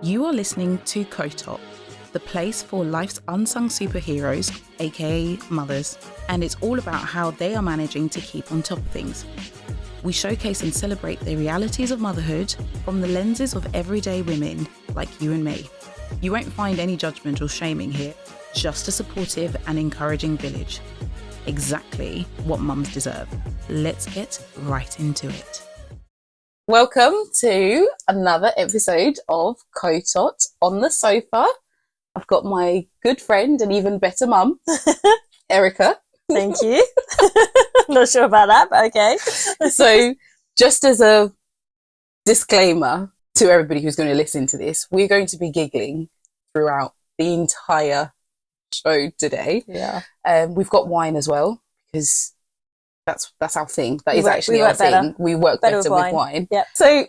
You are listening to KOTOT, the place for life's unsung superheroes, aka mothers, and it's all about how they are managing to keep on top of things. We showcase and celebrate the realities of motherhood from the lenses of everyday women like you and me. You won't find any judgment or shaming here, just a supportive and encouraging village. Exactly what mums deserve. Let's get right into it. Welcome to another episode of KOTOT on the sofa. I've got my good friend and even better mum, Erica. Thank you. Not sure about that, but okay. So just as a disclaimer to everybody who's going to listen to this, we're going to be giggling throughout the entire show today. Yeah. We've got wine as well because that's our thing. That is actually our thing. Better. We work better with wine. Yep. So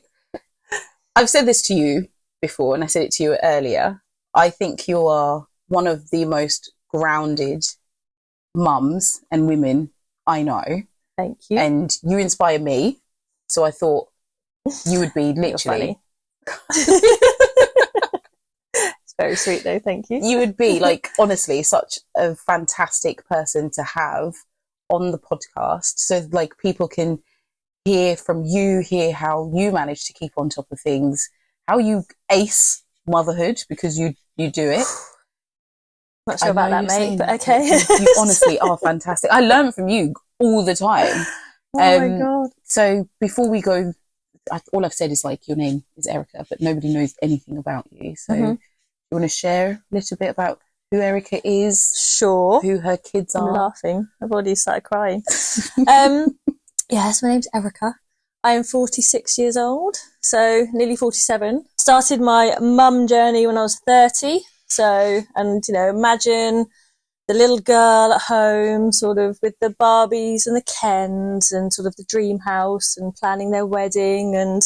I've said this to you before and I said it to you earlier. I think you are one of the most grounded mums and women I know. Thank you. And you inspire me. So I thought you would be literally... It's very sweet though, thank you. You would be like, honestly, such a fantastic person to have on the podcast. So like people can hear from you, hear how you manage to keep on top of things, how you ace motherhood because you do it. Not sure about that, mate, but okay. You honestly are fantastic. I learn from you all the time. Oh my God. So before we go, all I've said is like your name is Erica, but nobody knows anything about you. So you want to share a little bit about who Erica is? Sure. Who her kids are? I'm laughing. I've already started crying. Yes, my name's Erica. I am 46 years old, so nearly 47. Started my mum journey when I was 30. So, and you know, imagine the little girl at home, sort of with the Barbies and the Kens and sort of the dream house and planning their wedding and,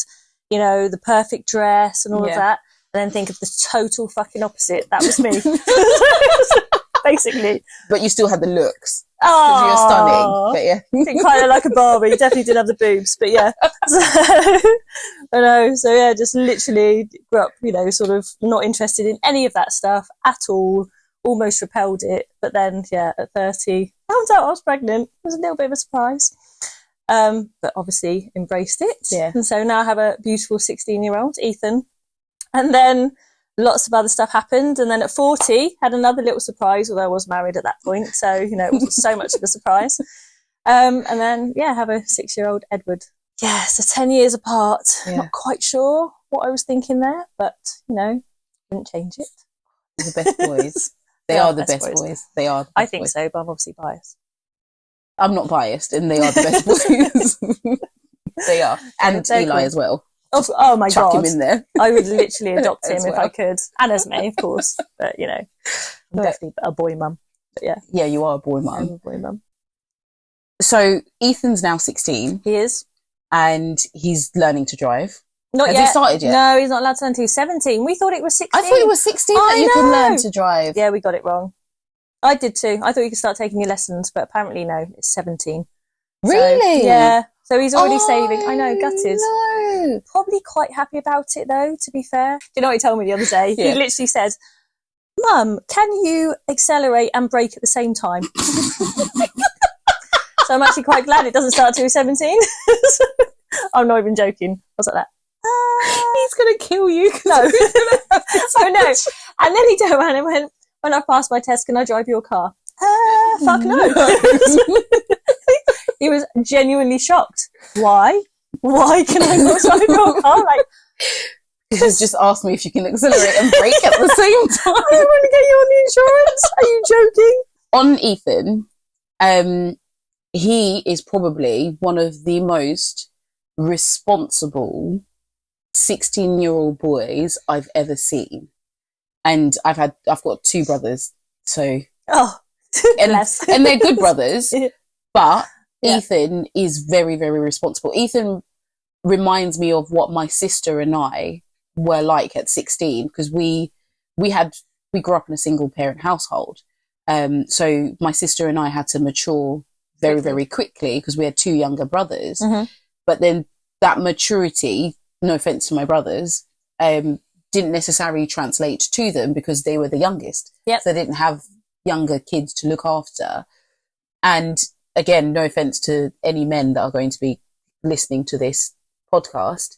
you know, the perfect dress and all of that. And then think of the total fucking opposite. That was me. Basically. But you still had the looks. Oh, you're stunning. But yeah. Kind of like a Barbie. Definitely didn't have the boobs, but yeah. So, I know. So yeah, just literally grew up, you know, sort of not interested in any of that stuff at all. Almost repelled it. But then, yeah, at 30, found out I was pregnant. It was a little bit of a surprise. But obviously embraced it. Yeah. And so now I have a beautiful 16-year-old, Ethan. And then lots of other stuff happened. And then at 40, had another little surprise, although I was married at that point. So, you know, it wasn't so much of a surprise. And then, yeah, have a 6-year-old Edward. Yeah, so 10 years apart. Yeah. Not quite sure what I was thinking there, but, you know, didn't change it. The best boys. They are the best boys. They are. I think so, but I'm obviously biased. I'm not biased, and they are the best boys. They are. And Eli cool. As well. Oh my God. Chuck him in there. I would literally adopt him if I could. And Esme, of course. But, you know, I'm definitely a boy mum. But yeah. Yeah, you are a boy mum. I'm a boy mum. So Ethan's now 16. He is. And he's learning to drive. Not Has yet. he started yet? No, he's not allowed to learn until he's 17. We thought it was 16. I thought it was 16 that you could learn to drive. Yeah, we got it wrong. I did too. I thought you could start taking your lessons, but apparently no, it's 17. Really? So, yeah. So he's already saving. I know, gutted. No. Probably quite happy about it though, to be fair. Do you know what he told me the other day? Yeah. He literally said, Mum, can you accelerate and brake at the same time? So I'm actually quite glad it doesn't start till he's 17. I'm not even joking. I was like that. He's going to kill you. No. Oh no. And then he turned around and went, when I passed my test, can I drive your car? Fuck no. He was genuinely shocked. Why? Why can I not drive your car? Like, he's just asked me if you can accelerate and brake at the same time. I don't want to get you on the insurance. Are you joking? On Ethan, he is probably one of the most responsible 16-year-old boys I've ever seen. And I've got 2 brothers, so and they're good brothers, but yeah. Ethan is very, very responsible. Ethan reminds me of what my sister and I were like at 16 because we grew up in a single parent household. So my sister and I had to mature very, very quickly because we had 2 younger brothers. But then that maturity, no offense to my brothers, didn't necessarily translate to them because they were the youngest. Yep. So they didn't have younger kids to look after. And again, no offense to any men that are going to be listening to this podcast.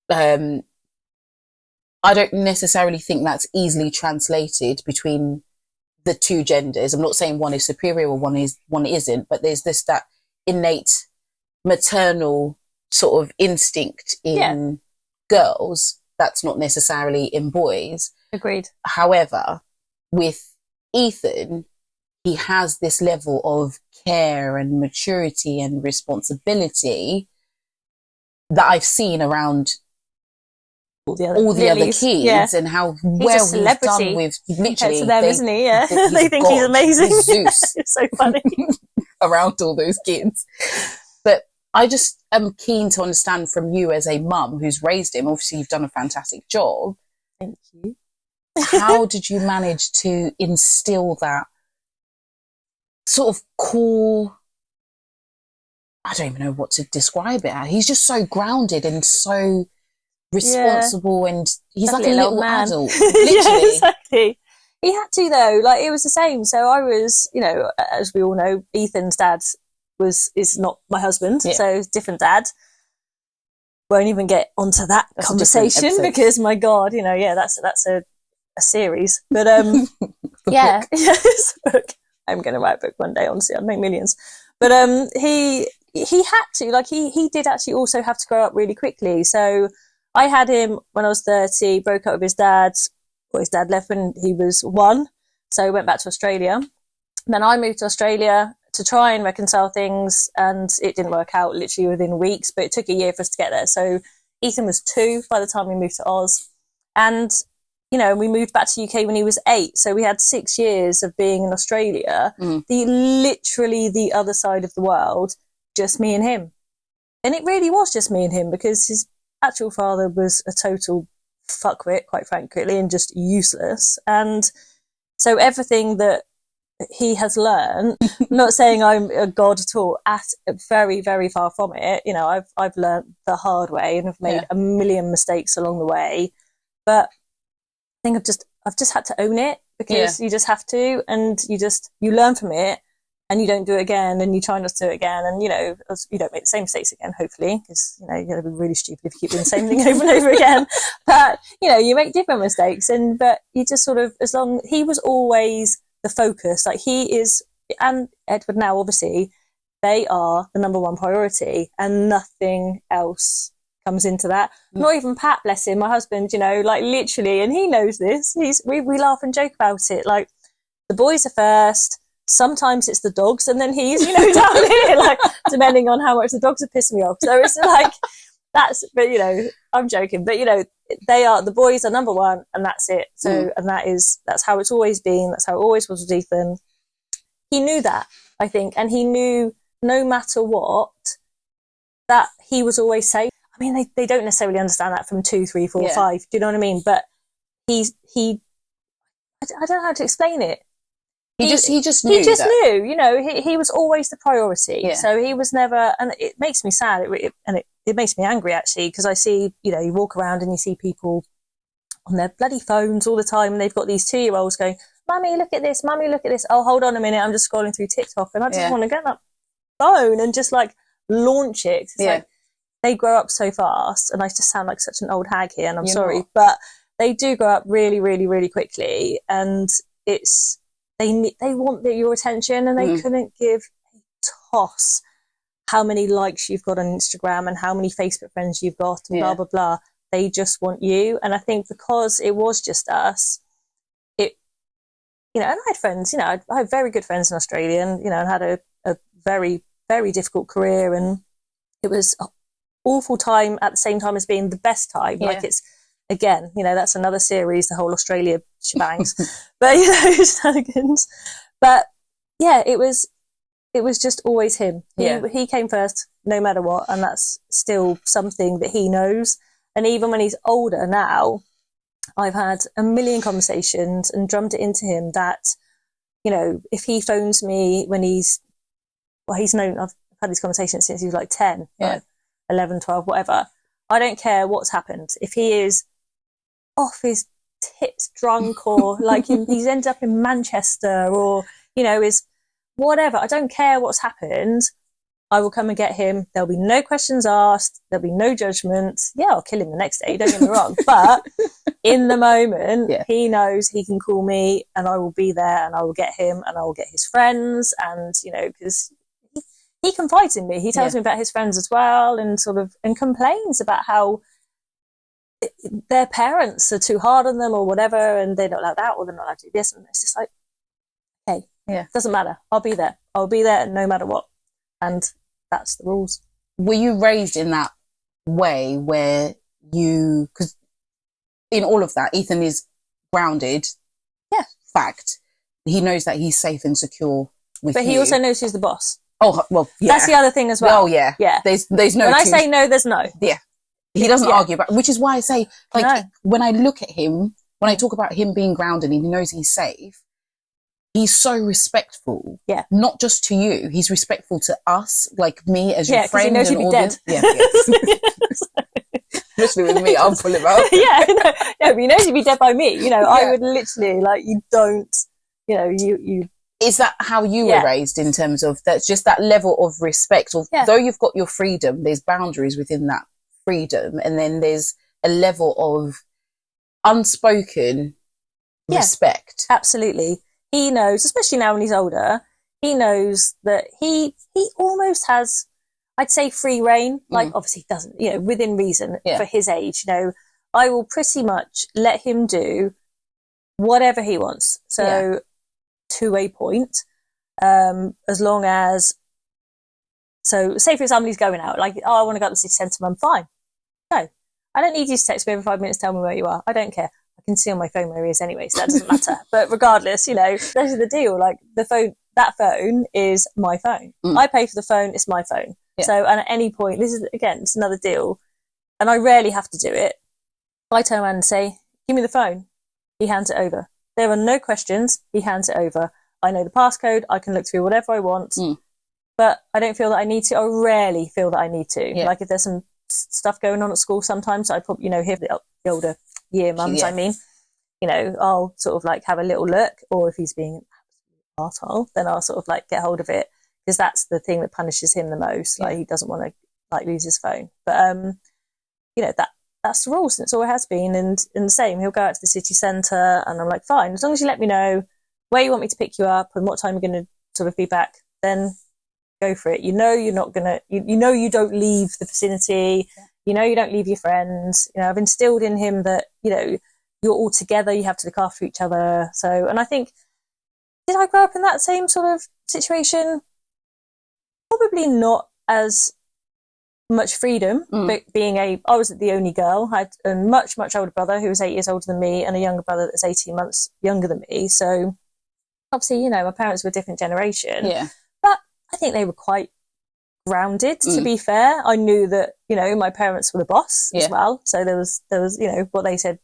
I don't necessarily think that's easily translated between the two genders. I'm not saying one is superior or one isn't, but there's that innate maternal sort of instinct in girls that's not necessarily in boys. Agreed. However, with Ethan, he has this level of care and maturity and responsibility that I've seen around all the other kids, and how well he's done with literally to them, isn't he? Yeah, they think he's amazing. He's Zeus. It's so funny around all those kids. But I just am keen to understand from you as a mum who's raised him. Obviously, you've done a fantastic job. Thank you. How did you manage to instill that sort of cool? I don't even know what to describe it as. He's just so grounded and so responsible, and he's like a little adult. Literally. Yeah, exactly. He had to, though. Like, it was the same. So I was, as we all know, Ethan's dad is not my husband, so different dad. Won't even get onto that conversation because, my God, that's a series. But yeah, yes, book. I'm going to write a book one day. Honestly, I'd make millions. But he had to, like, he did actually also have to grow up really quickly. So I had him when I was 30, broke up with his dad. Well, his dad left when he was 1. So he went back to Australia. Then I moved to Australia to try and reconcile things, and it didn't work out literally within weeks, but it took a year for us to get there. So Ethan was 2 by the time we moved to Oz. And, we moved back to UK when he was 8. So we had 6 years of being in Australia, literally the other side of the world, just me and him. And it really was just me and him, because his actual father was a total fuckwit, quite frankly, and just useless. And so everything that he has learned, not saying I'm a god at all, very, very far from it. I've learned the hard way and have made a million mistakes along the way. But I think I've just had to own it, because you just have to, and you learn from it, and you don't do it again, and you try not to do it again, and you don't make the same mistakes again, hopefully, because you're going to be really stupid if you keep doing the same thing over and over again. But you make different mistakes, but you just sort of, as long, he was always the focus. Like, he is, and Edward now, obviously, they are the number one priority, and nothing else comes into that. Not even Pat, bless him, my husband, like, literally, and he knows this. We laugh and joke about it. Like, the boys are first. Sometimes it's the dogs, and then he's, down here, like, depending on how much the dogs are pissing me off. So it's like, but I'm joking, but the boys are number one, and that's it. So, and that's how it's always been. That's how it always was with Ethan. He knew that, I think, and he knew no matter what, that he was always safe. I mean, they don't necessarily understand that from 2, 3, 4, 5. Do you know what I mean? But I don't know how to explain it. He just knew. He was always the priority. Yeah. So he was never, and it makes me sad, it makes me angry, actually, because I see, you walk around and you see people on their bloody phones all the time, and they've got these 2-year-olds going, "Mummy, look at this, Mummy, look at this." Oh, hold on a minute, I'm just scrolling through TikTok, and I just want to get that phone and just like launch it. It's like, they grow up so fast, and I just sound like such an old hag here, and I'm sorry, but they do grow up really, really, really quickly, and it's, they want your attention, and they couldn't give a toss how many likes you've got on Instagram and how many Facebook friends you've got, and blah, blah, blah. They just want you. And I think because it was just us, and I had friends, I had very good friends in Australia, and, and had a very, very difficult career, and it was an awful time at the same time as being the best time. Yeah. Like, it's, again, that's another series, the whole Australia shebangs. But, shenanigans. But, yeah, it was just always him. He came first, no matter what, and that's still something that he knows. And even when he's older now, I've had a million conversations and drummed it into him that, if he phones me when he's known, I've had these conversations since he was like 10, 11, 12, whatever. I don't care what's happened. If he is off his tits drunk, or like he's ended up in Manchester, or, you know, is whatever. I don't care what's happened. I will come and get him. There'll be no questions asked. There'll be no judgment. Yeah, I'll kill him the next day. Don't get me wrong. But in the moment, he knows he can call me and I will be there, and I will get him and I will get his friends. And, you know, because he confides in me. He tells me about his friends as well, and sort of, and complains about how their parents are too hard on them or whatever, and they're not allowed out, or they're not allowed to do this. And it's just like, hey, doesn't matter. I'll be there. I'll be there no matter what. And that's the rules. Were you raised in that way where because in all of that, Ethan is grounded. Yeah. Fact. He knows that he's safe and secure with you. But he also knows who's the boss. Oh, well, yeah. That's the other thing as well. Oh, yeah. Yeah. There's no... When I say no, there's no. Yeah. He doesn't argue about, which is why I say, like, when I look at him, when I talk about him being grounded and he knows he's safe, he's so respectful. Yeah. Not just to you. He's respectful to us, like me as your friend. Yeah, because he knows you'd be dead. Yeah. Especially with me, I'll pull him up. But he knows you'd be dead by me. You know, I would literally, like, you don't, you know, you... Is that how you were raised, in terms of that's just that level of respect? Although you've got your freedom, there's boundaries within that freedom, and then there's a level of unspoken respect. Absolutely. He knows, especially now when he's older, he knows that he almost has, I'd say, free reign. Like, obviously he doesn't, you know, within reason for his age. You know, I will pretty much let him do whatever he wants. So to a point, as long as, so say for example, he's going out, like, oh, I want to go to the city centre, Mum, fine. No, I don't need you to text me every 5 minutes, tell me where you are. I don't care. I can see on my phone where he is anyway, so that doesn't matter. But regardless, you know, that's the deal. Like, that phone is my phone. I pay for the phone, it's my phone. So, and at any point, this is, again, it's another deal, and I rarely have to do it. I turn around and say, give me the phone. He hands it over. There are no questions. He hands it over. I know the passcode. I can look through whatever I want, but I don't feel that I need to. I rarely feel that I need to. Like, if there's some stuff going on at school, sometimes I probably, you know, hear the older year mums, I mean, you know, I'll sort of like have a little look, or if he's being an absolute arsehole, then I'll sort of like get hold of it, because that's the thing that punishes him the most. Like, he doesn't want to like lose his phone. But you know, that's the rules, and it's always has been. And the same, he'll go out to the city centre, and I'm like, fine, as long as you let me know where you want me to pick you up and what time you're going to sort of be back, then go for it. You know, you're not going to, you know, you don't leave the vicinity. You know, you don't leave your friends. You know, I've instilled in him that, you know, you're all together, you have to look after each other. So, and I think, did I grow up in that same sort of situation? Probably not as much freedom, but I was the only girl. I had a much, much older brother who was 8 years older than me, and a younger brother that's 18 months younger than me. So obviously, you know, my parents were a different generation. Yeah. But I think they were quite grounded, to be fair. I knew that, you know, my parents were the boss as well. So there was, you know, what they said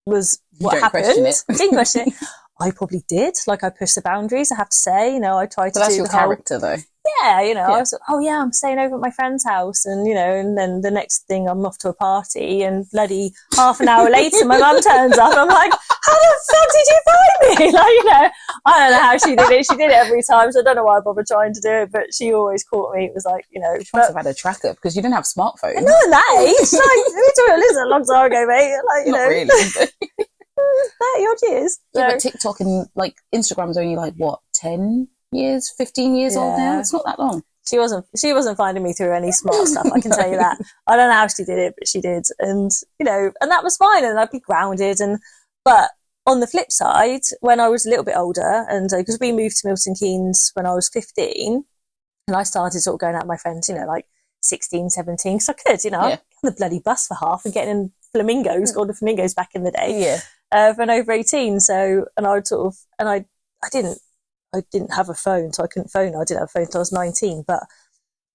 was what happened. I didn't question it. I probably did. Like, I pushed the boundaries, I have to say. You know, I tried to do that's your character, though. Yeah, you know, I was like, oh yeah, I'm staying over at my friend's house, and, you know, and then the next thing I'm off to a party, and bloody half an hour later my mum turns up, and I'm like, how the fuck did you find me? Like, you know, I don't know how she did it. She did it every time, so I don't know why I bothered trying to do it, but she always caught me. It was like, you know, she must have had a tracker, because you didn't have smartphones. Not in that age. Like, we talking this a long time ago, mate. Like, you Not know, really. 30 odd years. Yeah, but TikTok and like Instagram's only like what, 10 years, 15 years old now? It's not that long. She wasn't finding me through any smart stuff, I can tell you that. I don't know how she did it, but she did. And, you know, and that was fine, and I'd be grounded. But on the flip side, when I was a little bit older, and because we moved to Milton Keynes when I was 15, and I started sort of going out with my friends, you know, like 16, 17, because I could, you know, I'd get on the bloody bus for half and getting in flamingos, golden flamingos back in the day, for an over 18. So, and I would sort of, and I didn't have a phone, so I couldn't phone her. I didn't have a phone until I was 19, but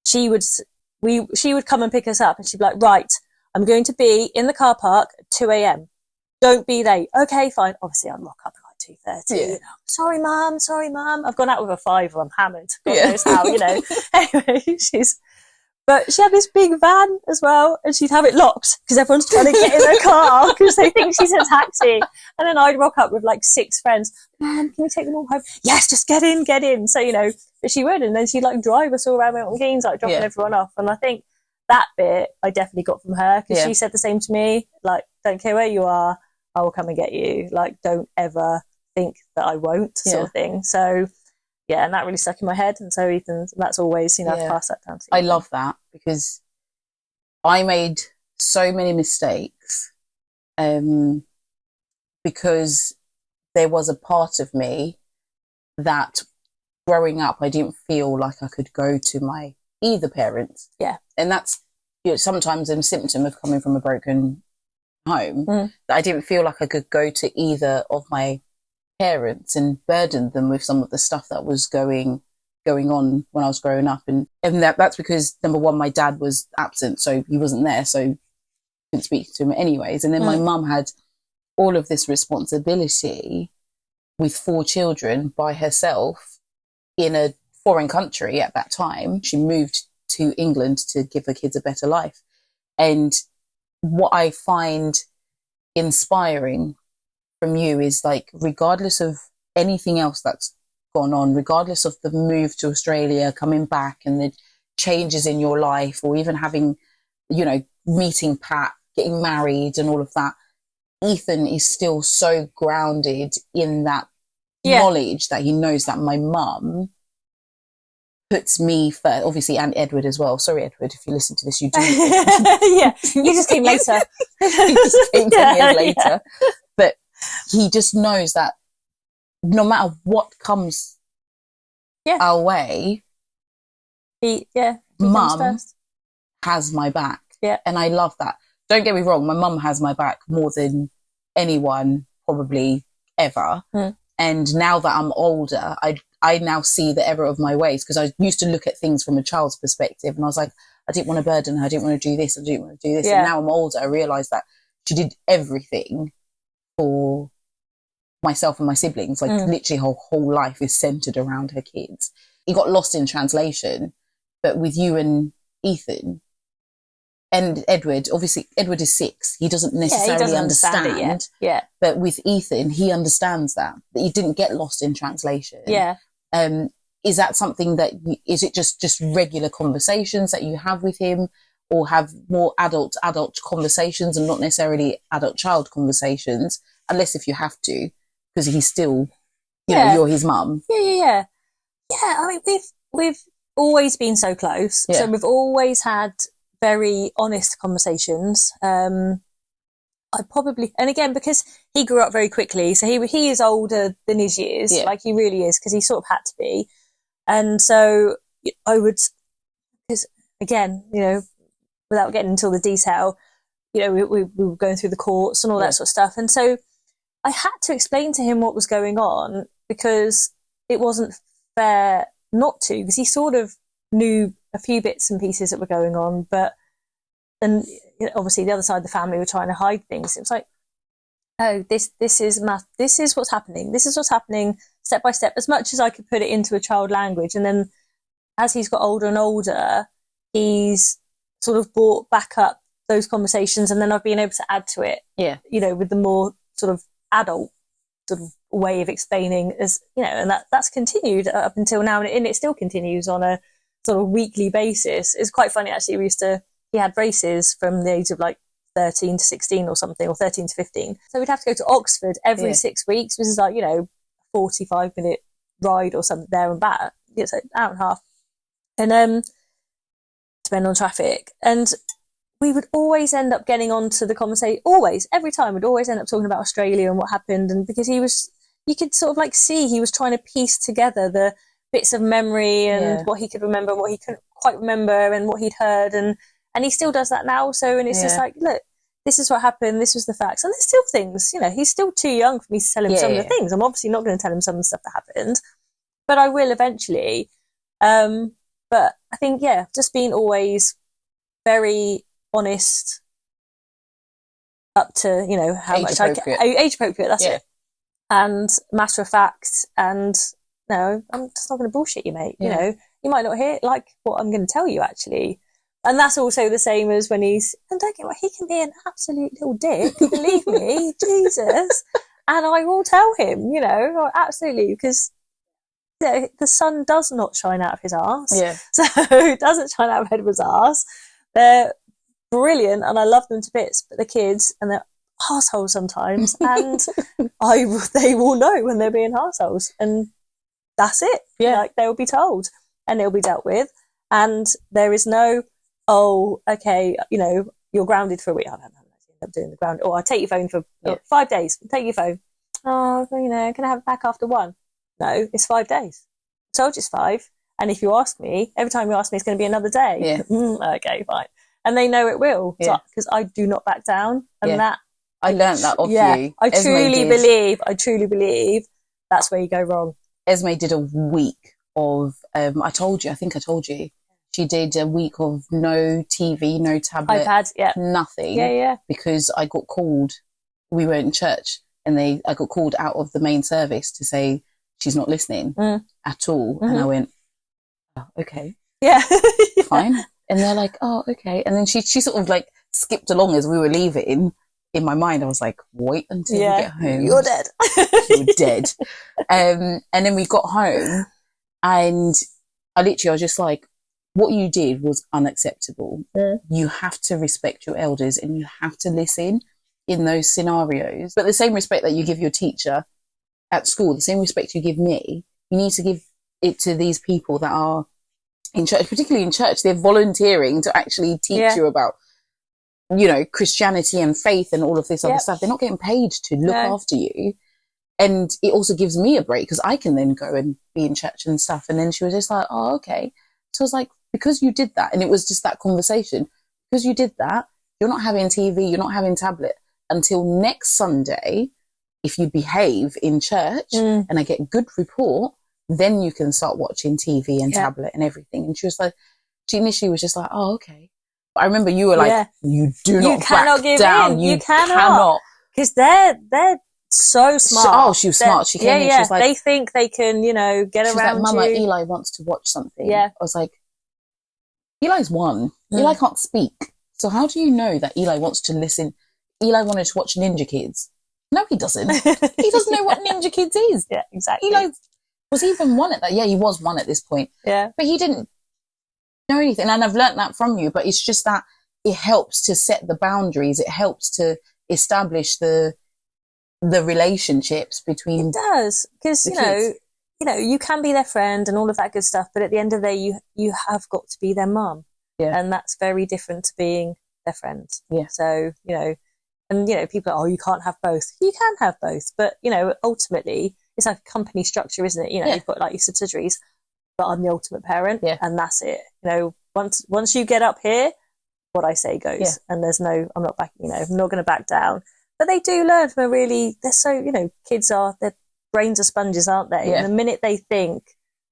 she would come and pick us up, and she'd be like, right, I'm going to be in the car park at 2 a.m. Don't be late. Okay, fine. Obviously, I'd rock up at like 2:30. Yeah. You know, sorry, mum. I've gone out with a fiver. I'm hammered. God knows how, you know. Anyway, But she had this big van as well, and she'd have it locked because everyone's trying to get in her car because they think she's a taxi. And then I'd rock up with like 6 friends. Can we take them all home? Yes, just get in. So, but she would, and then she'd like drive us all around Milton Keynes, like dropping everyone off. And I think that bit I definitely got from her because she said the same to me, like, don't care where you are, I will come and get you. Like, don't ever think that I won't, sort of thing. So yeah, and that really stuck in my head. And so that's always, I've passed that down to Ethan. I love that because I made so many mistakes because there was a part of me that growing up, I didn't feel like I could go to either parents. Yeah. And that's sometimes a symptom of coming from a broken home, that I didn't feel like I could go to either of my parents and burden them with some of the stuff that was going on when I was growing up. And that's because, number one, my dad was absent, so he wasn't there, so I couldn't speak to him anyways. And then my mum had all of this responsibility with 4 children by herself in a foreign country at that time. She moved to England to give her kids a better life. And what I find inspiring from you is, like, regardless of anything else that's gone on, regardless of the move to Australia, coming back and the changes in your life, or even having, meeting Pat, getting married and all of that, Ethan is still so grounded in that knowledge that he knows that my mum puts me first, obviously, and Edward as well. Sorry, Edward, if you listen to this, you do. Yeah, you just came later. He just came 10 years later. But he just knows that no matter what comes our way, Mum has my back. Yeah. And I love that. Don't get me wrong, my mum has my back more than anyone probably ever. And now that I'm older, I now see the error of my ways, because I used to look at things from a child's perspective and I was like, I didn't want to burden her, I didn't want to do this, I didn't want to do this. And now I'm older, I realise that she did everything for myself and my siblings. Like literally her whole life is centred around her kids. It got lost in translation, but with you and Ethan and Edward, obviously Edward is 6. He doesn't necessarily understand it yet. Yeah. But with Ethan, he understands that he didn't get lost in translation. Yeah. Is that something that, is it just regular conversations that you have with him, or have more adult conversations and not necessarily adult-child conversations, unless if you have to, because he's still, you know, you're his mum. Yeah. I mean, we've always been so close. So we've always had very honest conversations. And again, because he grew up very quickly, so he is older than his years, like he really is, because he sort of had to be. And so I would, because again, without getting into all the detail, we were going through the courts and all that sort of stuff. And so I had to explain to him what was going on, because it wasn't fair not to, because he sort of knew a few bits and pieces that were going on, but then obviously the other side of the family were trying to hide things. It was like, oh, this is what's happening. This is what's happening step by step, as much as I could put it into a child language. And then as he's got older and older, he's sort of brought back up those conversations, and then I've been able to add to it. Yeah. With the more sort of adult sort of way of explaining, as and that's continued up until now, and it still continues on a sort of weekly basis. It's quite funny actually. He had braces from the age of like 13 to 16 or something, or 13 to 15. So we'd have to go to Oxford every 6 weeks, which is like 45-minute ride or something there and back. It's like an hour and a half, and depending on traffic. And we would always end up getting onto the conversation. Every time we'd always end up talking about Australia and what happened. And because you could sort of like see he was trying to piece together the bits of memory and what he could remember and what he couldn't quite remember and what he'd heard, and he still does that now. So, and it's just like, look, this is what happened, this was the facts, and there's still things, he's still too young for me to tell him some of the things. I'm obviously not going to tell him some of the stuff that happened, but I will eventually. But I think just being always very honest up to how age much appropriate. Age appropriate, that's it, and matter of fact. And no, I'm just not going to bullshit you, mate. You might not hear like what I'm going to tell you actually, And that's also the same as when and don't get me wrong, he can be an absolute little dick, believe me, Jesus. And I will tell him, absolutely, because the sun does not shine out of his arse. Yeah. So it doesn't shine out of Edward's arse. They're brilliant and I love them to bits, but the kids, and they're arseholes sometimes, and they will know when they're being arseholes, and that's it. Yeah. Like, they will be told and it'll be dealt with. And there is no, oh, okay, you're grounded for a week. I don't know. End up doing the ground. Or I'll take your phone for 5 days. Take your phone. Oh, can I have it back after 1? No, it's 5 days. I told you it's 5. And if you ask me, every time you ask me, it's going to be another day. Yeah. Okay, fine. And they know it will. Yeah. Because I do not back down. And that I learned that off you. I truly believe that's where you go wrong. Esme did a week of, I think I told you, she did a week of no TV, no tablet, iPad, nothing. Yeah. Because I got called, we were in church, and I got called out of the main service to say she's not listening at all. Mm-hmm. And I went, oh, okay. Yeah. Fine. And they're like, oh, okay. And then she sort of like skipped along as we were leaving. In my mind, I was like, wait until you get home. You're dead. You're dead. And then we got home, and I was just like, what you did was unacceptable. You have to respect your elders and you have to listen in those scenarios. But the same respect that you give your teacher at school, the same respect you give me, you need to give it to these people that are in church, particularly in church. They're volunteering to actually teach you about, Christianity and faith and all of this other stuff. They're not getting paid to look after you. And it also gives me a break because I can then go and be in church and stuff. And then she was just like, oh, okay. So I was like, because you did that, and it was just that conversation, because you did that, you're not having TV, you're not having tablet until next Sunday. If you behave in church and I get good report, then you can start watching TV and tablet and everything. And she was like, she initially was just like, oh, okay. But I remember you were like, you cannot give down. In. You cannot. Because they're so smart. She was smart. She came in, she was like, they think they can, get around like, Mama, you. Eli wants to watch something. Yeah. I was like, Eli's 1. Eli can't speak. So how do you know that Eli wants to listen? Eli wanted to watch Ninja Kids. No, he doesn't. He doesn't know what Ninja Kids is. Yeah, exactly. Eli was even 1 at that. Yeah, he was 1 at this point. Yeah. But he didn't know anything. And I've learnt that from you. But it's just that it helps to set the boundaries. It helps to establish the relationships between. It does. Because, you can be their friend and all of that good stuff. But at the end of the day, you have got to be their mum. Yeah. And that's very different to being their friend. Yeah. So, and, people are, oh, you can't have both. You can have both. But, ultimately, it's like a company structure, isn't it? You've got like your subsidiaries, but I'm the ultimate parent. Yeah. And that's it. Once you get up here, what I say goes. Yeah. And there's no, I'm not back, I'm not going to back down. But they do learn from they're so, kids their brains are sponges, aren't they? Yeah. And the minute they think,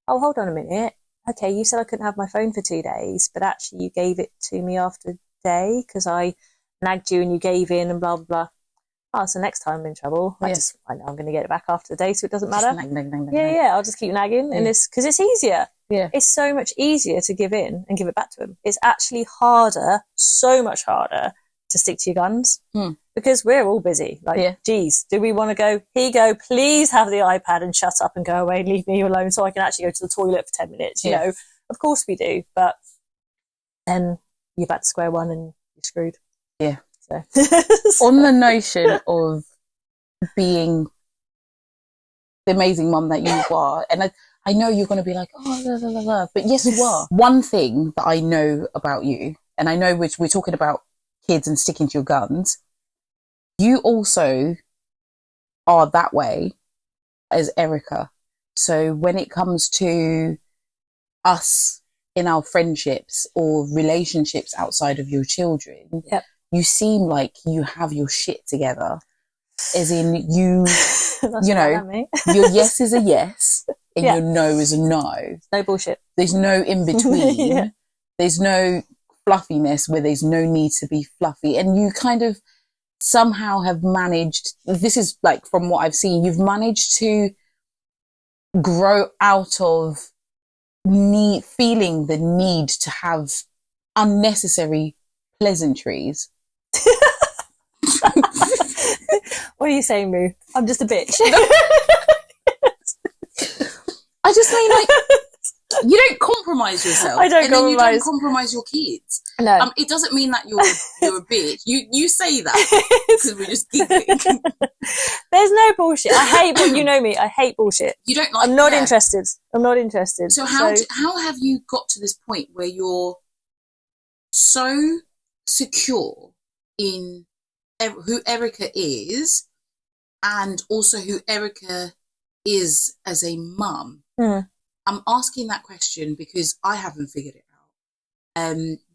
oh, hold on a minute. Okay, you said I couldn't have my phone for 2 days, but actually you gave it to me after a day because I nagged you and you gave in and blah, blah, blah. Oh, so next time I'm in trouble. I know I'm going to get it back after the day, so it doesn't matter. Nag. Yeah, I'll just keep nagging. Yeah. And because it's easier. Yeah. It's so much easier to give in and give it back to them. It's actually harder, so much harder to stick to your guns because we're all busy. Geez, do we want to go, here you go, please have the iPad and shut up and go away and leave me alone so I can actually go to the toilet for 10 minutes. You know, of course we do. But then you're back to square one and you're screwed. Yeah. So. On the notion of being the amazing mum that you are, and I know you're going to be like, oh, blah, blah, blah, but yes, you are. One thing that I know about you, and I know we're talking about kids and sticking to your guns, you also are that way as Erica. So when it comes to us in our friendships or relationships outside of your children, you seem like you have your shit together. As in you, your yes is a yes and your no is a no. No bullshit. There's no in between. There's no fluffiness where there's no need to be fluffy. And you kind of somehow have managed, this is like from what I've seen, you've managed to grow out of feeling the need to have unnecessary pleasantries. What are you saying, Moo? I'm just a bitch. I just mean, like, you don't compromise yourself. I don't and then you compromise. don't compromise your kids. No. It doesn't mean that you're a bitch. You say that because we're just giggling. There's no bullshit. I hate, you know me, I hate bullshit. You don't like. I'm not interested. I'm not interested. So how have you got to this point where you're so secure in who Erica is, and also who Erica is as a mum? I'm asking that question because I haven't figured it out.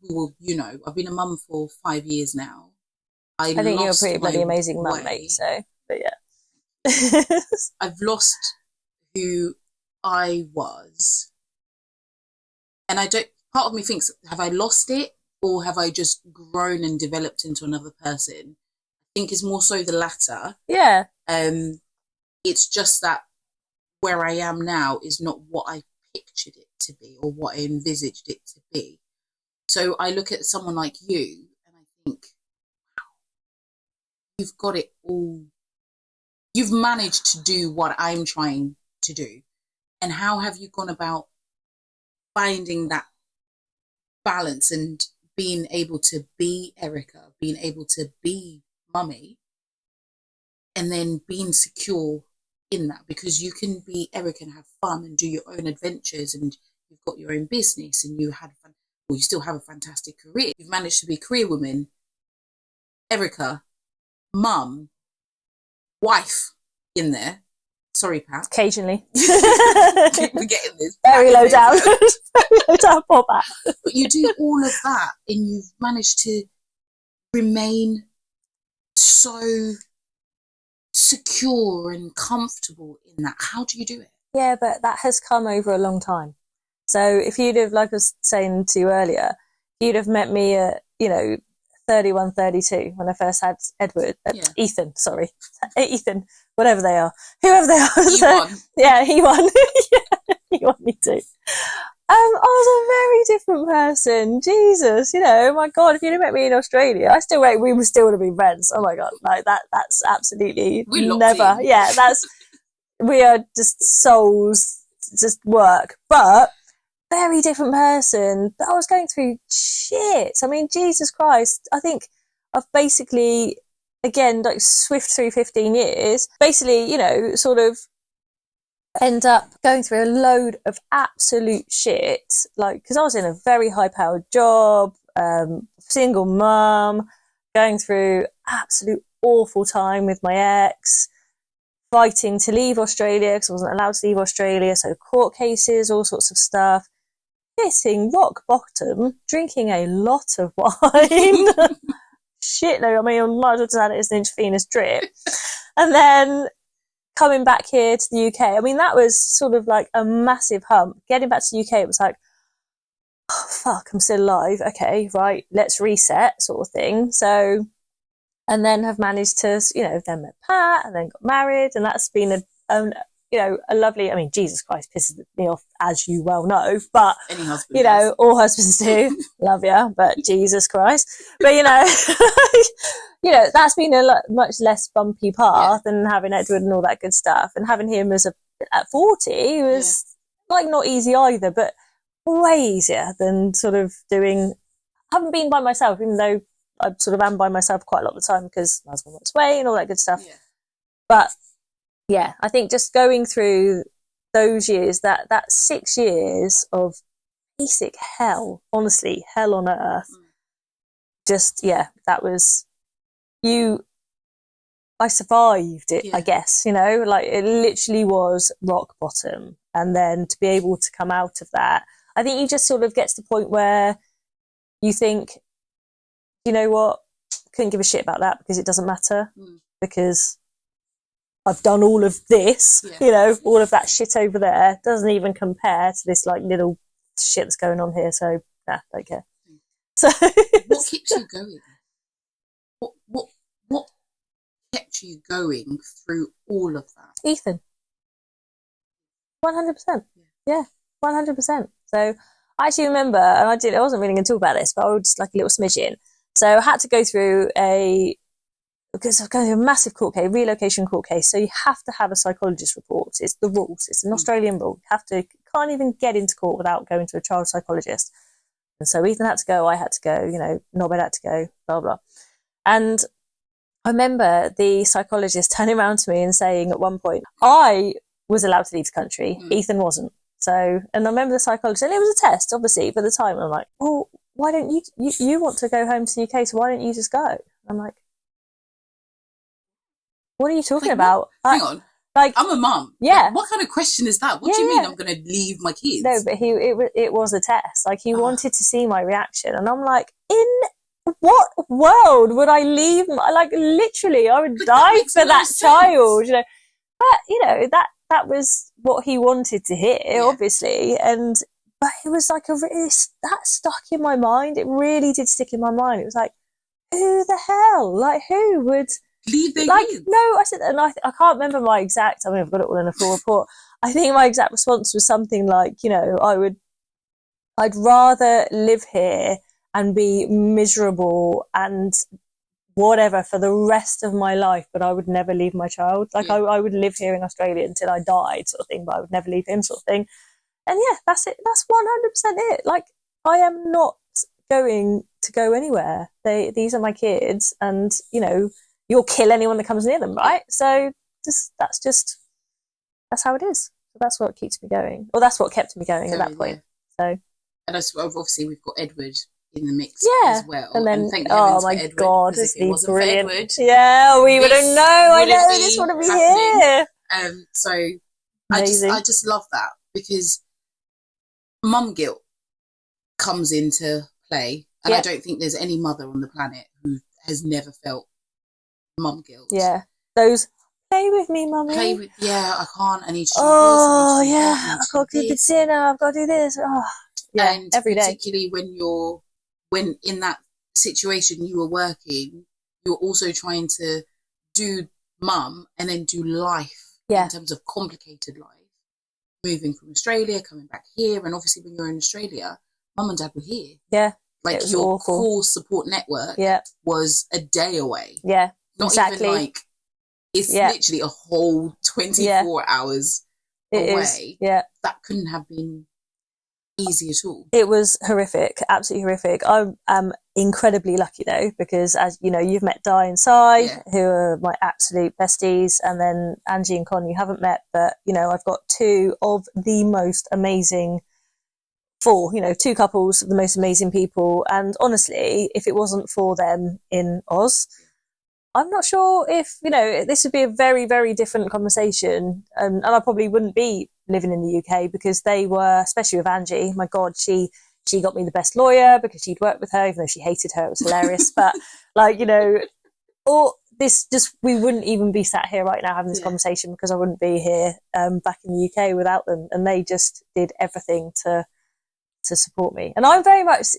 Well, you know, I've been a mum for 5 years now. I think you're a pretty bloody amazing mum, mate. So, but yeah, I've lost who I was, and I don't. Part of me thinks, have I lost it, or have I just grown and developed into another person? I think it's more so the latter. Yeah. It's just that where I am now is not what I pictured it to be or what I envisaged it to be. So I look at someone like you and I think, wow, you've got it all. You've managed to do what I'm trying to do. And how have you gone about finding that balance and being able to be Erica, being able to be mummy, and then being secure in that? Because you can be Erica and have fun and do your own adventures, and you've got your own business, and you still have a fantastic career. You've managed to be a career woman, Erica, mum, wife in there. Sorry, Pat. Occasionally. Keep forgetting this. Very low down. Very low down, poor Pat. But you do all of that and you've managed to remain so secure and comfortable in that. How do you do it? Yeah, but that has come over a long time. So if you'd have, like I was saying to you earlier, you'd have met me at, 31, 32 when I first had Ethan, whatever they are, whoever they are. He won. Yeah, he won. Yeah, he won me too. I was a very different person. Jesus, my God, if you'd have met me in Australia, we would still have been friends. Oh my God, like that's absolutely never. Yeah, we are just souls, just work. But very different person. But I was going through shit. I mean, Jesus Christ. I think I've basically, again, like swift through 15 years, basically, sort of end up going through a load of absolute shit. Like, because I was in a very high-powered job, single mum, going through absolute awful time with my ex, fighting to leave Australia because I wasn't allowed to leave Australia, so court cases, all sorts of stuff, hitting rock bottom, drinking a lot of wine. Shit, no, I mean, I might as well just had it as an intravenous drip. And then coming back here to the UK, I mean, that was sort of like a massive hump. Getting back to the UK, it was like, oh, fuck, I'm still alive. Okay, right, let's reset, sort of thing. So, and then have managed to, then met Pat and then got married. And that's been a lovely, I mean, Jesus Christ pisses me off, as you well know, but, any husband all husbands do. Love you, but Jesus Christ. But, that's been a much less bumpy path than having Edward and all that good stuff. And having him at 40 was like not easy either, but way easier than sort of I haven't been by myself, even though I sort of am by myself quite a lot of the time because my husband works away and all that good stuff. Yeah. But yeah, I think just going through those years, that 6 years of basic hell, honestly, hell on earth, that was I survived it, I guess, like it literally was rock bottom. And then to be able to come out of that, I think you just sort of get to the point where you think, you know what, couldn't give a shit about that because it doesn't matter because I've done all of this, all of that shit over there doesn't even compare to this like little shit that's going on here. So, don't care. So, what keeps you going? What kept you going through all of that? Ethan. 100%. Yeah, 100%. So I actually remember, and I wasn't really going to talk about this, but I would just like a little smidgen. So I had to go through because I was going through a massive court case, relocation court case. So you have to have a psychologist report. It's the rules. It's an Australian rule. Can't even get into court without going to a child psychologist. And so Ethan had to go, I had to go, Norbert had to go, blah, blah. And I remember the psychologist turning around to me and saying at one point, I was allowed to leave the country. Ethan wasn't. So, and I remember the psychologist, and it was a test, obviously, for the time. I'm like, well, why don't you want to go home to the UK, so why don't you just go? I'm like, what are you talking about? Hang on. Like, I'm a mum. Yeah. Like, what kind of question is that? What do you mean I'm going to leave my kids? No, but it was a test. Like, he wanted to see my reaction. And I'm like, in what world would I leave? Like, literally, I would die for that child, But, that was what he wanted to hear, obviously. But it was like that stuck in my mind. It really did stick in my mind. It was like, who the hell? Like, who would leave their kids? No, I said, and I can't remember my exact. I mean, I've got it all in a full report. I think my exact response was something like, I'd rather live here and be miserable and whatever for the rest of my life, but I would never leave my child. Like, I would live here in Australia until I died, sort of thing, but I would never leave him, sort of thing. And yeah, that's it. That's 100% it. Like, I am not going to go anywhere. These are my kids, and you'll kill anyone that comes near them, right? So that's how it is. So that's what keeps me going. Well, that's what kept me going at that point. So, and obviously we've got Edward in the mix as well. And then, thank oh my Edward, God, is he brilliant? Edward, we wouldn't know. I know this wouldn't be here. So amazing. I just love that, because mum guilt comes into play, and I don't think there's any mother on the planet who has never felt mum guilt. Yeah, those play with me, mummy. I can't. I need to do I've got to do the dinner. I've got to do this. Oh, yeah, and every day. Particularly when in that situation you were working, you're also trying to do mum and then do life in terms of complicated life. Moving from Australia, coming back here, and obviously when you're in Australia, mum and dad were here. Yeah. Like, your core support network was a day away. Yeah. Not exactly. even like, it's literally a whole 24 hours away. Yeah. That couldn't have been easy at all. It was horrific, absolutely horrific. I'm incredibly lucky though, because as you know, you've met Di and Si, who are my absolute besties, and then Angie and Con you haven't met, but I've got two of the most amazing two couples of the most amazing people. And honestly, if it wasn't for them in Oz, I'm not sure if, this would be a very, very different conversation. And I probably wouldn't be living in the UK, because they were, especially with Angie, my God, she got me the best lawyer because she'd worked with her, even though she hated her. It was hilarious. But we wouldn't even be sat here right now having this conversation, because I wouldn't be here back in the UK without them. And they just did everything to support me. And as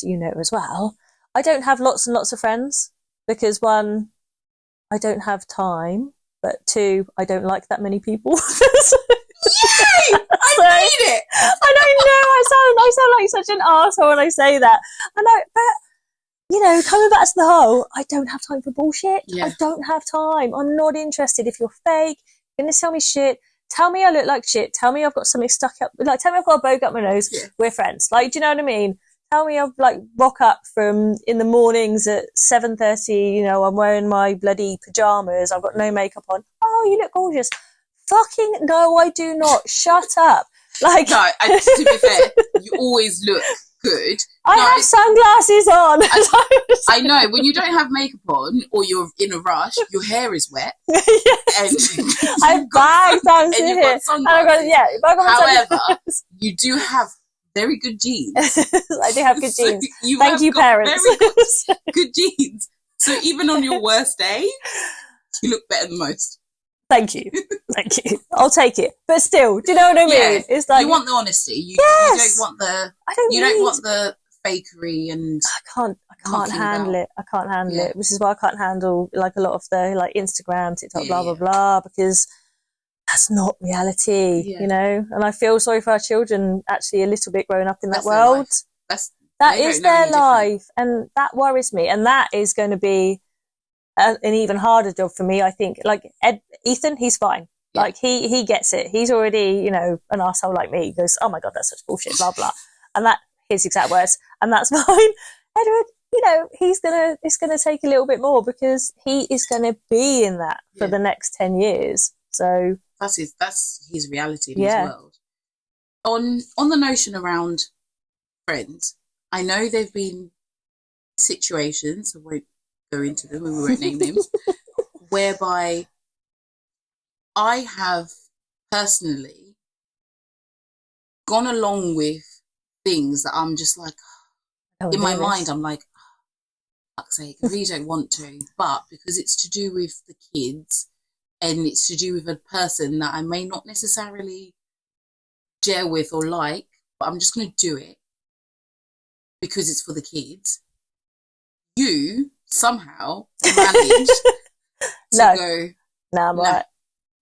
you know as well, I don't have lots and lots of friends, because one, I don't have time, but two, I don't like that many people. Yay! I made it! I don't know, I sound like such an arsehole when I say that. But coming back to the whole, I don't have time for bullshit. I don't have time. I'm not interested. If you're fake, you're going to tell me shit. Tell me I look like shit. Tell me I've got something stuck up. Like, tell me I've got a bogue up my nose. Yeah. We're friends. Like, do you know what I mean? Tell me I've rock up in the mornings at 7:30. I'm wearing my bloody pajamas. I've got no makeup on. Oh, you look gorgeous. Fucking no, I do not. Shut up. No, to be fair, you always look good. I have sunglasses on. I know, when you don't have makeup on or you're in a rush, your hair is wet. And I have bags down here. However, you do have very good genes. I do have good genes. Thank you, parents. Very good genes. So even on your worst day, you look better than most. Thank you. I'll take it. But still, do you know what I mean? Yeah. It's like, you want the honesty. You don't want the fakery, and I can't handle it. I can't handle it, which is why I can't handle a lot of the Instagram, TikTok, blah blah blah, because that's not reality, you know. And I feel sorry for our children actually a little bit growing up in that their world. That is their life, and that worries me. And that is going to be an even harder job for me, I think. Like Ethan, he's fine. Yeah. Like he gets it. He's already, you know, an arsehole like me. He goes, oh my God, that's such bullshit, blah, blah. And that, his exact words. And that's fine. Edward, you know, it's going to take a little bit more because he is going to be in that for the next 10 years. So that's his reality in his world. On the notion around friends, I know there've been situations, I won't go into them and we won't name names, whereby I have personally gone along with things that I'm just like, in my mind, I'm like, oh, fuck's sake, I really don't want to. But because it's to do with the kids and it's to do with a person that I may not necessarily gel with or like, but I'm just going to do it because it's for the kids. You somehow managed to go, no, I'm right.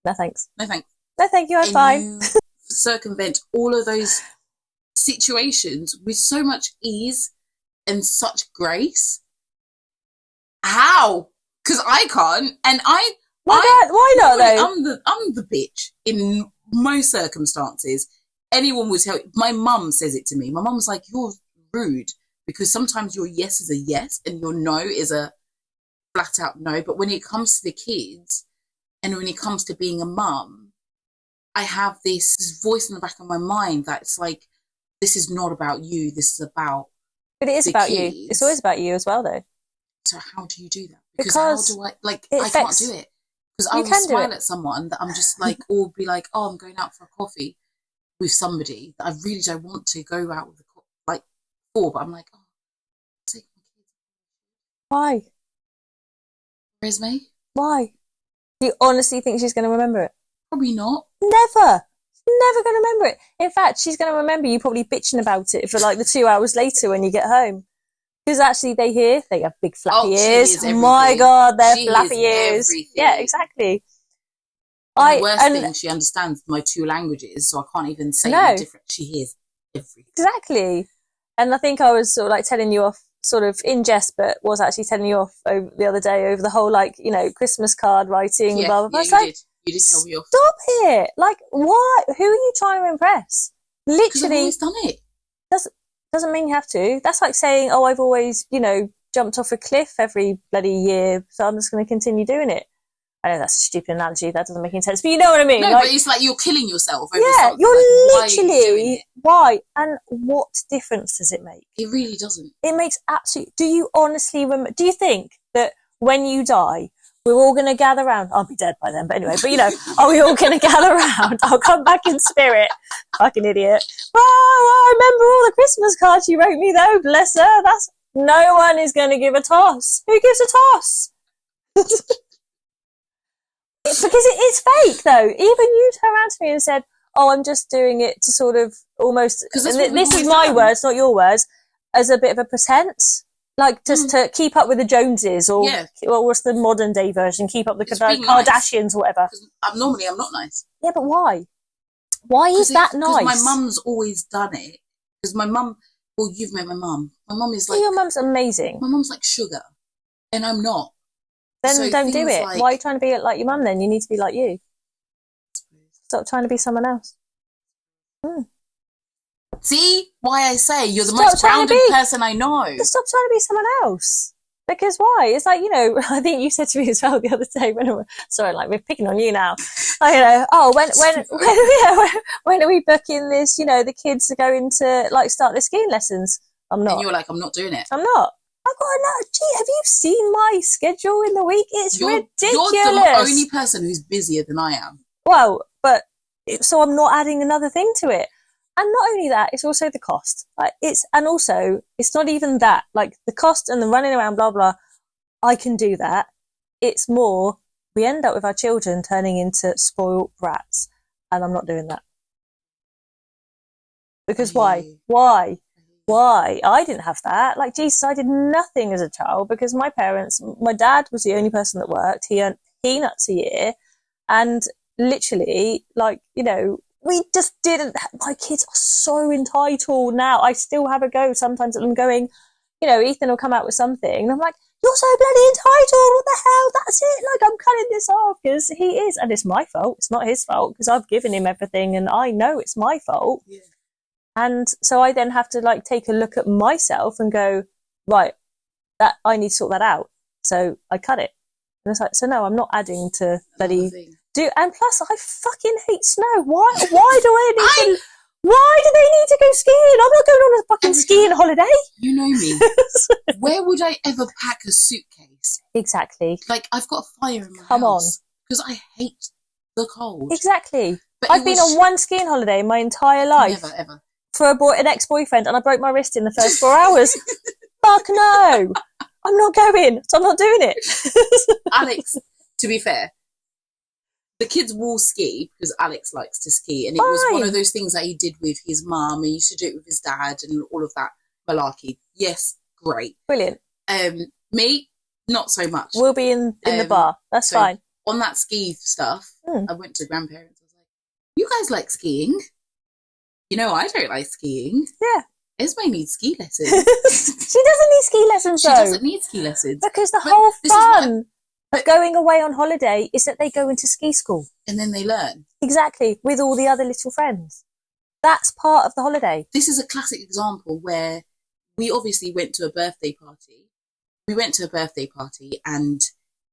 No thanks. No thanks. No thank you, I'm fine. You circumvent all of those situations with so much ease and such grace. How? Because I can't, and why not though? I'm the bitch in most circumstances. Anyone would tell you. My mum says it to me. My mum's like, you're rude because sometimes your yes is a yes and your no is a flat out no. But when it comes to the kids and when it comes to being a mum, I have this voice in the back of my mind that's like, this is not about you. This is about. But it is about kids. You. It's always about you as well, though. So how do you do that? Because how do I I can't do it. Because I will smile at someone that I'm just like, or be like, oh, I'm going out for a coffee with somebody that I really don't want to go out with, but I'm like, oh, take my kids. Why? Resume? Why? Do you honestly think she's going to remember it? Probably not. Never. Never going to remember it. In fact, she's going to remember you probably bitching about it for like the 2 hours later when you get home. Because actually they have big flappy ears. Oh my God, they're flappy ears. Everything. Yeah, exactly. And the worst thing, she understands my 2 languages, so I can't even say any different. She hears everything. Exactly. And I think I was sort of like telling you off sort of in jest, but was actually telling you off the other day over the whole, like, you know, Christmas card writing, blah, blah, blah. You did tell me off. Stop it. Like, why? Who are you trying to impress? Literally. Because I've always done it. Doesn't mean you have to. That's like saying, oh, I've always, you know, jumped off a cliff every bloody year, so I'm just going to continue doing it. I know that's a stupid analogy. That doesn't make any sense. But you know what I mean. No, like, but it's like you're killing yourself over something. You're literally... Why? And what difference does it make? It really doesn't. It makes absolutely... Do you honestly... Do you think that when you die, we're all going to gather around? I'll be dead by then, but anyway. But, you know, are we all going to gather around? I'll come back in spirit. Fucking idiot. Well, I remember all the Christmas cards you wrote me, though. Bless her. No one is going to give a toss. Who gives a toss? Because it is fake, though. Even you turned around to me and said, oh, I'm just doing it to sort of almost... And this is my words, not your words, as a bit of a pretense. Like, just to keep up with the Joneses, or what's the modern day version? Keep up with the Kardashians or whatever. I'm not nice. Yeah, but why? Why is that nice? Because my mum's always done it. Because my mum... Well, you've met my mum. My mum is like... Your mum's amazing. My mum's like sugar. And I'm not. Then don't do it. Why are you trying to be like your mum then? You need to be like you. Stop trying to be someone else. See why I say you're the most grounded person I know. Just stop trying to be someone else. Because why? It's like, you know, I think you said to me as well the other day we're picking on you now. You know, oh, when are we booking this? You know, the kids are going to like start their skiing lessons. I'm not. And you're like, I'm not doing it. I'm not. I've got another. Gee, have you seen my schedule in the week? It's ridiculous. You're the only person who's busier than I am. Well, but so I'm not adding another thing to it. And not only that, it's also the cost. Like it's not even that. Like the cost and the running around, blah blah. I can do that. It's more we end up with our children turning into spoiled brats, and I'm not doing that. Because why? Why? I didn't have that. Like, Jesus, I did nothing as a child because my dad was the only person that worked. He earned peanuts a year. And, literally, like, you know, we just didn't, my kids are so entitled now. I still have a go sometimes at them going, you know, Ethan will come out with something and I'm like, you're so bloody entitled, what the hell, that's it, like, I'm cutting this off, because he is, and it's my fault, it's not his fault, because I've given him everything and I know it's my fault. Yeah. And so I then have to, like, take a look at myself and go, right, that I need to sort that out. So I cut it. And it's like, so no, I'm not adding to bloody do. And plus, I fucking hate snow. Why do I need to? Why do they need to go skiing? I'm not going on a fucking skiing holiday. You know me. Where would I ever pack a suitcase? Exactly. Like, I've got a fire in my house. Because I hate the cold. Exactly. But I've been on one skiing holiday in my entire life. Never, ever. For an ex-boyfriend, and I broke my wrist in the first 4 hours. Fuck no. I'm not going, so I'm not doing it. Alex, to be fair, the kids will ski because Alex likes to ski, and it was one of those things that he did with his mum. He used to do it with his dad and all of that malarkey. Yes, great. Brilliant. Me, not so much. We'll be in the bar. That's fine. On that ski stuff, I went to grandparents. I was like, you guys like skiing? You know, I don't like skiing. Yeah. Esme needs ski lessons. She doesn't need ski lessons, though. She doesn't need ski lessons. Because the whole fun of going away on holiday is that they go into ski school. And then they learn. Exactly, with all the other little friends. That's part of the holiday. This is a classic example where we obviously went to a birthday party. We went to a birthday party and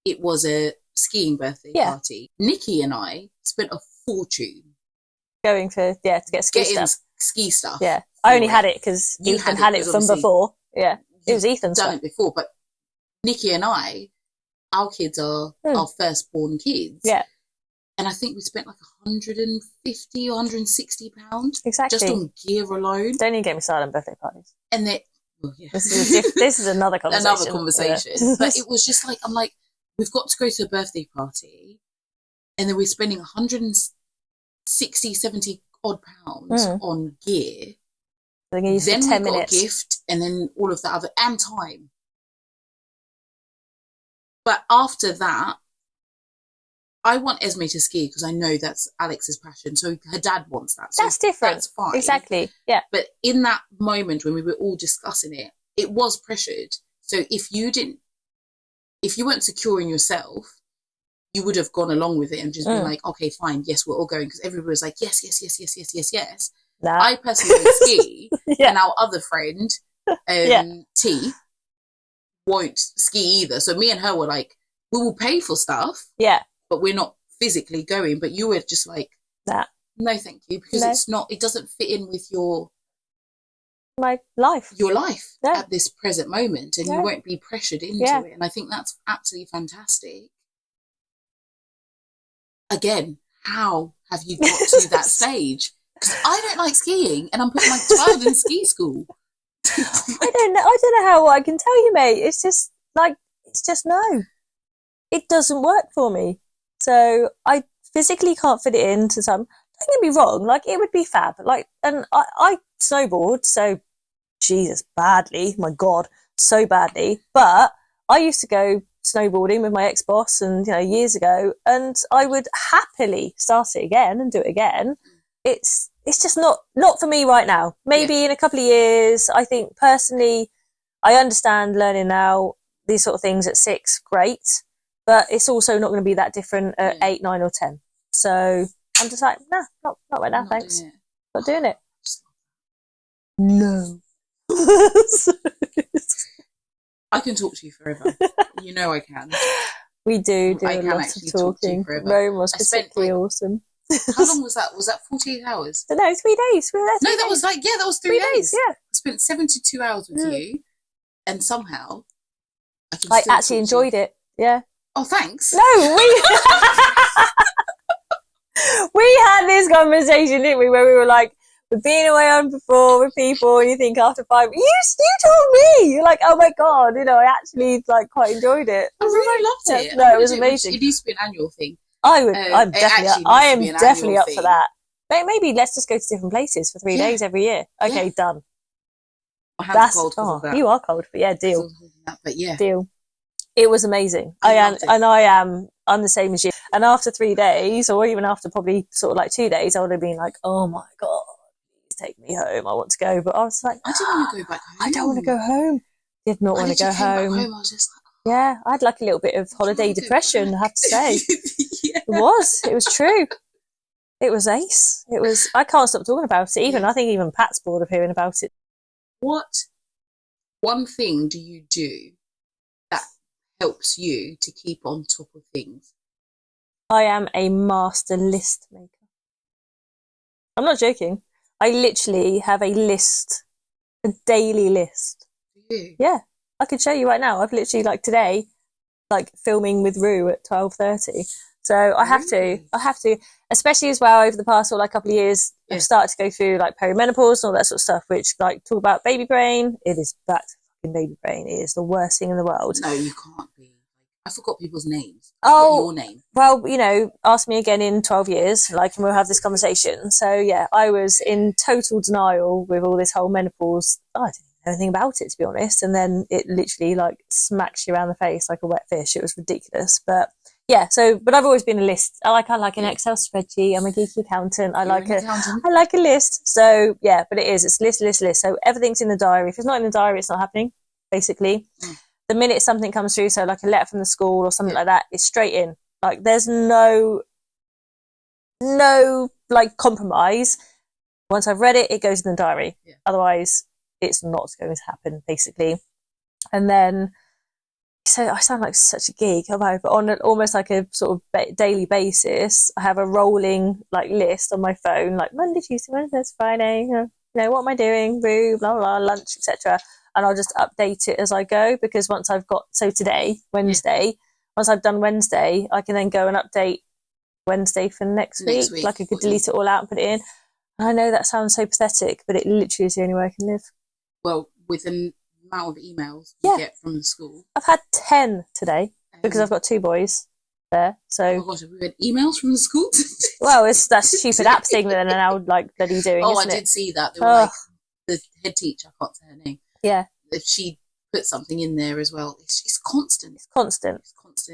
it was a skiing birthday party. Nikki and I spent a fortune going to get ski stuff. Yeah, I only had it because Ethan had it from before. Yeah, it was Ethan's done it before, but Nikki and I, our kids are our firstborn kids. Yeah, and I think we spent like £150 or £160 exactly just on gear alone. Don't even get me started on birthday parties. And they, this is another conversation. Another conversation. Yeah. But it was just like, I'm like, we've got to go to a birthday party, and then we're spending 160, 70 odd pounds on gear. Then we 10 got minutes. a gift, and then all of that other, and time. But after that, I want Esme to ski because I know that's Alex's passion. So her dad wants that. So that's different. That's fine. Exactly. Yeah. But in that moment when we were all discussing it, it was pressured. So if you weren't secure in yourself, you would have gone along with it and just been like, okay, fine, yes, we're all going, because everybody was like, yes, yes, yes, yes, yes, yes, yes. Nah. I personally don't ski, and our other friend, T, won't ski either. So me and her were like, we will pay for stuff, but we're not physically going. But you were just like, no, thank you, because it doesn't fit in with my life, your life at this present moment, and you won't be pressured into it. And I think that's absolutely fantastic. Again, how have you got to that stage? Because I don't like skiing, and I'm putting my child in ski school. I don't know how I can tell you, mate. It's just no. It doesn't work for me. So I physically can't fit it into some. Don't get me wrong, like, it would be fab. Like, and I snowboard, so Jesus, badly. My God, so badly. But I used to go snowboarding with my ex-boss, and years ago, and I would happily start it again and do it again. It's just not for me right now. Maybe in a couple of years. I think personally, I understand learning now these sort of things at 6, great, but it's also not going to be that different at 8, 9 or 10. So I'm just like, nah, not right now, thanks. Not doing it. No. I can talk to you forever. You know I can. We do I a can lot actually of talk to you talking. forever. Rome was particularly awesome. How long was that? Was that 48 hours? No, 3 days. We were there 3 days. That was that was 3 days. Yeah. I spent 72 hours with you, and somehow I actually enjoyed it. Yeah. Oh, thanks. No, we had this conversation, didn't we, where we were like, we've been away on before with people, and you think after 5, you told me, you're like, oh my God, I actually quite enjoyed it. I really loved it. No, it was amazing. It used to be an annual thing. I'm definitely up for that. Maybe let's just go to different places for 3 days every year. Okay, done. My hands are cold because of that. You are cold, but deal. But deal. It was amazing. I'm the same as you. And after 3 days, or even after probably sort of like 2 days, I would have been like, oh my God, please take me home. I want to go. But I was like, I didn't want to go back home. I don't want to go home. Did not want to go home. I was just like, yeah, I had like a little bit of holiday depression, I have to say. Yeah. It was true. It was ace. I can't stop talking about it. I think even Pat's bored of hearing about it. What one thing do you do that helps you to keep on top of things? I am a master list maker. I'm not joking. I literally have a list, a daily list. Do you? Yeah, I could show you right now. I've literally, like today, like filming with Rue at 12:30. So I have to, especially as well over the past sort of like couple of years, I've started to go through like perimenopause and all that sort of stuff, which like talk about baby brain. It is back to fucking baby brain. It is the worst thing in the world. No, you can't be. I forgot people's names. Oh, your name. Well, ask me again in 12 years, and we'll have this conversation. So yeah, I was in total denial with all this whole menopause. I didn't know anything about it, to be honest. And then it literally like smacks you around the face like a wet fish. It was ridiculous. But yeah, but I've always been a list. I like an Excel spreadsheet. I'm a geeky accountant. I like a list. So yeah, but it's list. So everything's in the diary. If it's not in the diary, it's not happening, basically. The minute something comes through, so like a letter from the school or something like that, it's straight in. Like there's no like compromise. Once I've read it, it goes in the diary. Yeah. Otherwise, it's not going to happen, basically. And then, so I sound like such a geek, but on almost like a sort of daily basis, I have a rolling like list on my phone, like Monday, Tuesday, Wednesday, Friday. What am I doing? Rue, blah blah, lunch, etc. And I'll just update it as I go, because once I've got, so today, Wednesday, once I've done Wednesday, I can then go and update Wednesday for next week. Like I could delete it all out and put it in. And I know that sounds so pathetic, but it literally is the only way I can live. Well, with an amount of emails you get from the school. I've had 10 today because I've got 2 boys there. So. Oh my gosh, have we had emails from the school? Well, it's that stupid app thing that they're now like bloody doing. Oh, I did see that. They were like, the head teacher, I can't say her name. Yeah. If she put something in there as well, it's constant. It's constant.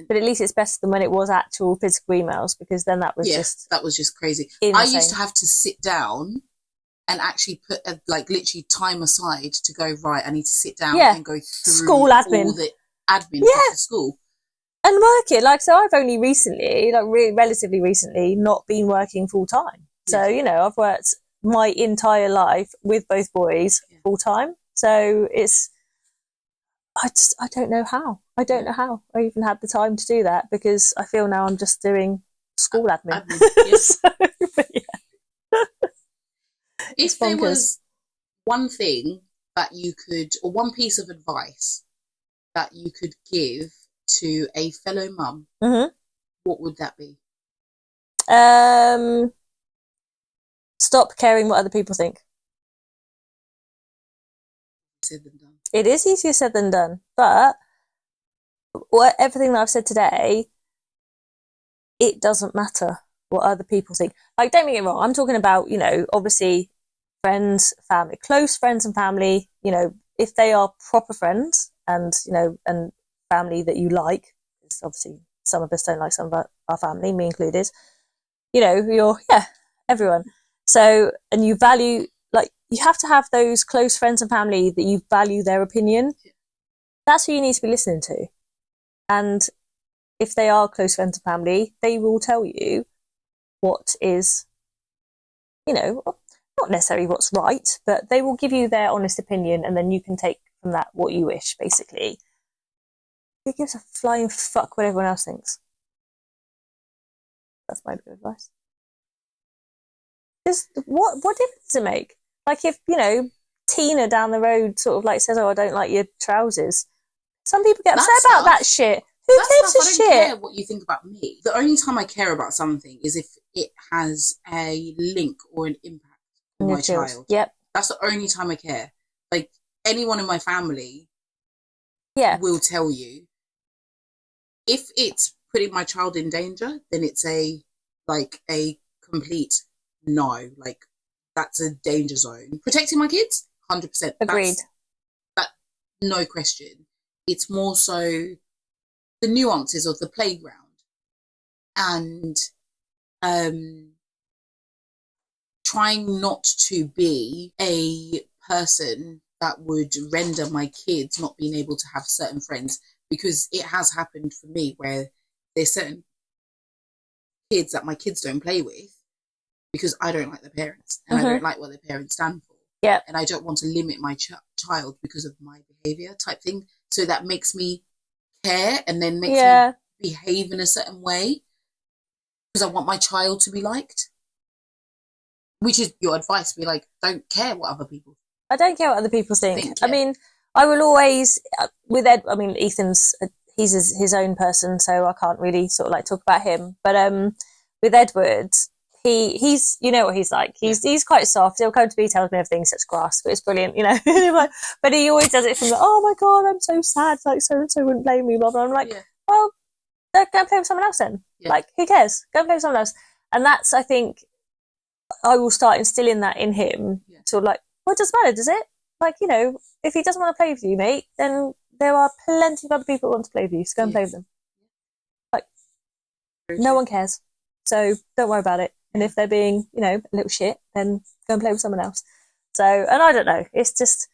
But at least it's better than when it was actual physical emails, because then that was just crazy. Insane. I used to have to sit down and actually put literally time aside to go, right, I need to sit down and go through school admin. All the admin of the school. And work it. So I've only recently, relatively recently, not been working full time. So, I've worked my entire life with both boys full time. So I don't know how. I don't know how I even had the time to do that, because I feel now I'm just doing school admin. If there was one thing that you could, or one piece of advice that you could give to a fellow mum, what would that be? Stop caring what other people think. Said and done. It is easier said than done, but everything that I've said today, it doesn't matter what other people think. Like, don't get me wrong, I'm talking about, obviously friends, family, close friends and family, if they are proper friends and, and family that you like, because obviously some of us don't like some of our family, me included, everyone. So, and you value, you have to have those close friends and family that you value their opinion. That's who you need to be listening to. And if they are close friends and family, they will tell you what is, not necessarily what's right, but they will give you their honest opinion, and then you can take from that what you wish, basically. Who gives a flying fuck what everyone else thinks? That's my bit of advice. Just what difference does it make? Like if, Tina down the road sort of says, oh, I don't like your trousers. Some people get upset about that shit. Who gives a shit? I don't care what you think about me. The only time I care about something is if it has a link or an impact on my child. Yep. That's the only time I care. Like, anyone in my family will tell you. If it's putting my child in danger, then it's a complete no. That's a danger zone. Protecting my kids, 100%. Agreed. That no question. It's more so the nuances of the playground, and trying not to be a person that would render my kids not being able to have certain friends, because it has happened for me where there's certain kids that my kids don't play with because I don't like their parents, and I don't like what their parents stand for. Yeah. And I don't want to limit my child because of my behavior type thing. So that makes me care, and then makes me behave in a certain way because I want my child to be liked. Which is your advice, be like, don't care what other people think. I don't care what other people think. I mean, I will always, with Ed, I mean, Ethan's, he's his own person, so I can't really sort of like talk about him. But with Edward, he's, you know what he's like. He's quite soft. He'll come to me, tells me everything, such grass, but it's brilliant, you know. But he always does it from the, oh my God, I'm so sad, like so-and-so wouldn't blame me, blah, blah. I'm like, well, go and play with someone else then. Like, who cares? Go and play with someone else. And that's, I think, I will start instilling that in him. Sort of like, well, it doesn't matter, does it? Like, you know, if he doesn't want to play with you, mate, then there are plenty of other people who want to play with you, so go and play with them. Like, no one cares. So don't worry about it. And if they're being, you know, a little shit, then go and play with someone else. So, and I don't know, it's just,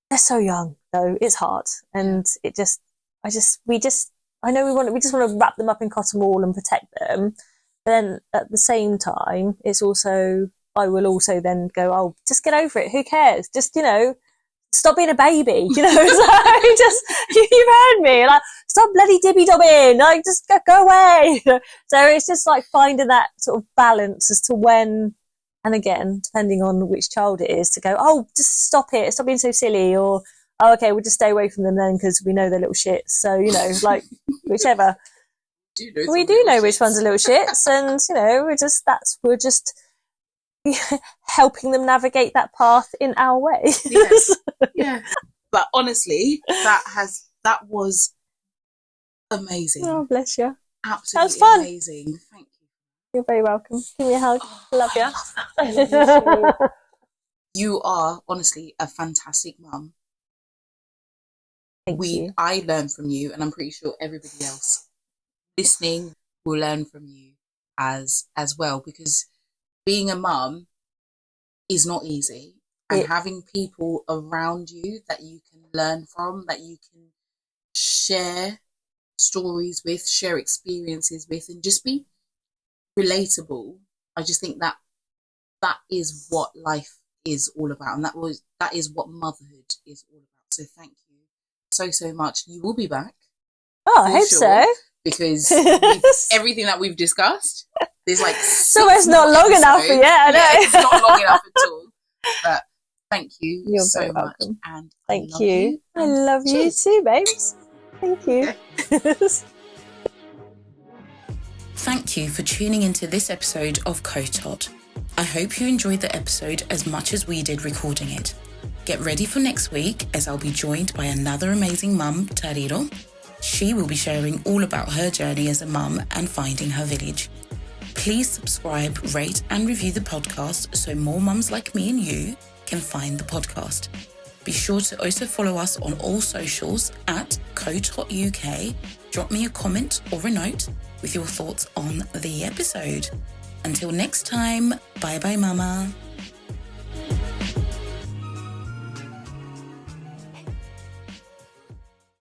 they're so young, though. It's hard. And it just, I just want to wrap them up in cotton wool and protect them. But then at the same time, it's also, I will also then go, oh, just get over it. Who cares? Just, you know, stop being a baby. You know, so just, you've heard me. Like, stop bloody dibby-dobbing. Like, just go away. So it's just like finding that sort of balance as to when, and again, depending on which child it is, to go, oh, just stop it. Stop being so silly. Or, oh, okay, we'll just stay away from them then because we know they're little shits. So, you know, like, whichever. We do know which one's a little shits, and you know, we're just helping them navigate that path in our way. Yeah. But honestly, that was amazing. Oh, bless you. Absolutely that was fun. Amazing. Thank you. You're very welcome. Give me a hug. Love you. Love you. You are honestly a fantastic mum. Thank you. I learned from you, and I'm pretty sure everybody else listening will learn from you as well, because being a mum is not easy, and having people around you that you can learn from, that you can share stories with, share experiences with, and just be relatable. I just think that is what life is all about, and that is what motherhood is all about. So thank you so much. You will be back. Oh, I hope so. Because everything that we've discussed, there's like so it's not long enough for it's not long enough at all. But thank you. You're so very much, welcome. and thank you. I love you too, babes. Thank you. Thank you for tuning into this episode of KOTOT. I hope you enjoyed the episode as much as we did recording it. Get ready for next week, as I'll be joined by another amazing mum, Tariro. She will be sharing all about her journey as a mum and finding her village. Please subscribe, rate and review the podcast so more mums like me and you can find the podcast. Be sure to also follow us on all socials at KOTOT UK. Drop me a comment or a note with your thoughts on the episode. Until next time, bye bye mama.